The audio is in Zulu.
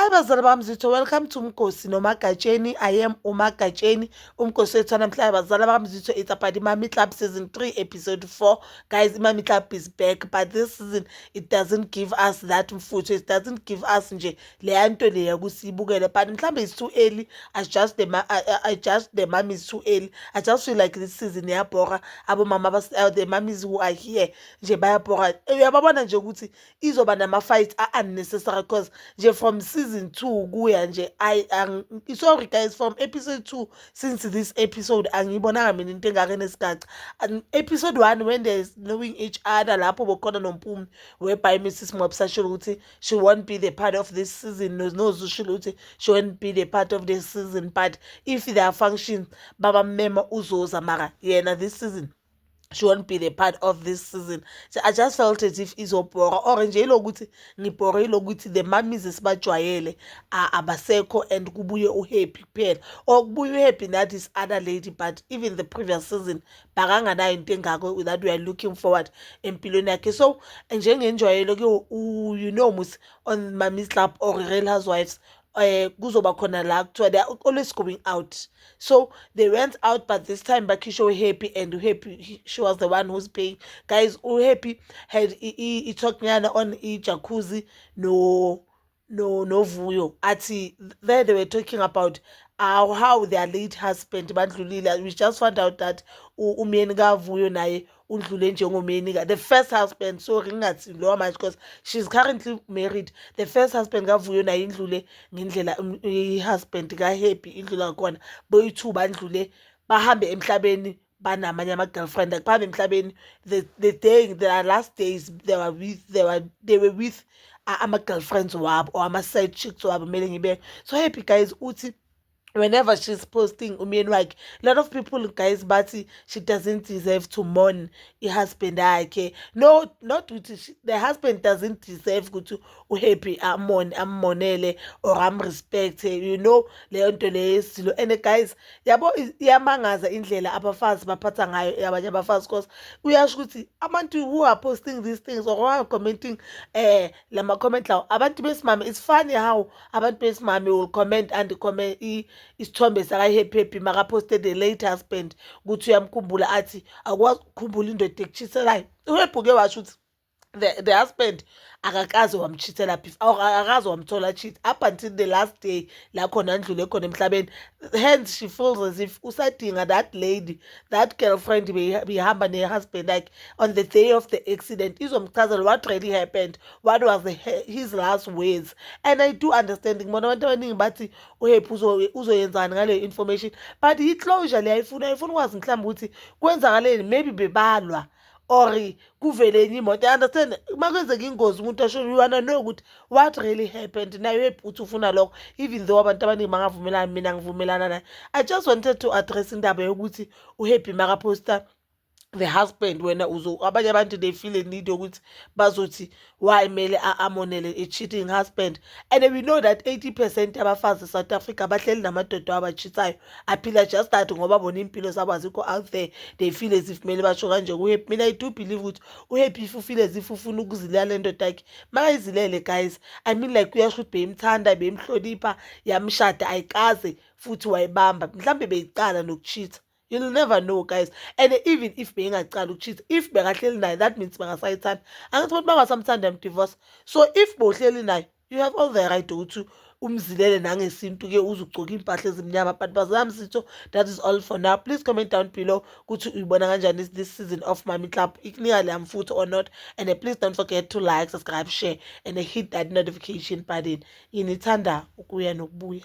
Hi bazali bami zitho, welcome to Mkosi noMagatsheni. I am uMagatsheni. Umkosi wethu namhlanje bazali bami zitho, it's about Imami Club season 3 episode 4. Guys, Imami Club is back, but this season it doesn't give us that mfutho. It doesn't give us nje leya nto leya kusibukele, but mhlambe it's too early. I just the mom is too early. I just feel like this season iyabhora. Abo mama the mummies who are here nje bayabhora. Uyababona nje ukuthi izoba nama fight unnecessary because nje from season 2 kuya nje sorry guys, from episode 2 since this episode angibonanga mina into engake nesigaca. And episode 1 when there's knowing each other lapho bokhona noMpumi whereby Mrs. Mopsa shilo ukuthi she won't be the part of this season, no shilo ukuthi she won't be the part of this season, but if there are functions baba mema uzoza mara yena this season she won't be the part of this season. So I just felt as if izobhora or nje lokuthi ngibhore lokuthi the mummies esibajwayele abasekho and kubuye uHappy kuphela, or kubuye uHappy that is other lady, but even the previous season bakanganayo into engako that we are looking forward empilweni yakhe. So njengenjwayelo ke you know mus on Mami's Club or Real Housewives kuzoba khona la kuthiwa they are always going out. So they went out, but this time bakisho uHappy, and uHappy she was the one who's paying. Guys, uHappy had itoknyana on jacuzzi no Vuyo ati there they were talking about how their late husband bandlulile. We just found out that umyeni kaVuyo naye undlule njengomyeni the first husband, so ngingathi lowa manje because she's currently married. The first husband kaVuyo naye indlule ngendlela i-husband kaHappy indlula khona, boyi-2 bandlule bahambe emhlabeni banamanye ama-girlfriend bahambe emhlabeni the day the last days they were with ama-girlfriends wabo or ama-side chicks wabo kumele ngibeke. So Happy guys uthi whenever she's posting umyeni wakhe, a lot of people guys bathi she doesn't deserve to mourn i-husband yakhe. No, not ukuthi the husband doesn't deserve ukuthi uHappy ammonele or amrespect, you know leyo nto leyo yesilo. And guys yabo iyamangaza indlela abafazi baphatha ngayo abanye abafazi, because uyasho ukuthi abantu who are posting these things or who are commenting lama comment lawo abantu besimame, it's funny how abantu besimame will comment and comment isithombe sakaHappy makaposted the late husband ukuthi uyamkhumbula athi akwazi ukukhumbula indoda ekuchiselayo. uHappy ke washo ukuthi the husband akakaze wamchithela akakaze wamthola cheat up until the last day la khona ndlule khona emhlabeni. Hence she feels as if usadinga that lady, that girlfriend behamba ne-husband like on the day of the accident izomchazela what really happened, what was his last words. And I do understand ngibona abantu abaningi bathi uHappy uzoyenzana ngale information, but i-closure le ayifuna ukwazi mhlawumbe ukuthi kwenzakaleni, maybe bebalwa or kuvele enye imoto. I understand makwenzeka ingozi umuntu asho you wanna know ukuthi what really happened. Nayo Happy uthi ufuna lokho, even though abantu abaningi bangavumelana, mina ngivumelana naye. I just wanted to address indaba yokuthi uHappy makaposta the husband wena abanye abantu they feel a need yokuthi bazothi why mele amonele a cheating husband. And we know that 80% abafazi South Africa bahleli namadoda abachithayo aphila just that ngoba bona impilo zabo azikho out there. They feel as if mele basho kanje kuHappy. Mina I do believe ukuthi uHappy if feel as if ufuna ukuzilala lendoda yakhe makayizilele guys. I mean like uyasho ukuthi beyimthanda beyimhlonipha yamshada ayikaze futhi wayibamba mhlambe beyiqala nokucheat. You'll never know guys. And even if bengacala ukucheat, if bengahleli naye that means bangasayithanda. Angithi ukuthi bangasamthanda divorce. So if bohleli naye you have all the right ukuthi umzilele nangesintu ke uzugcoka impahla ezimnyama. But bazami sitho, that is all for now. Please comment down below ukuthi uyibona kanjani this season of Mami Club, ikunika le mfutho or not. And please don't forget to like, subscribe, share and hit that notification button. Inithanda ukuya nokubuya.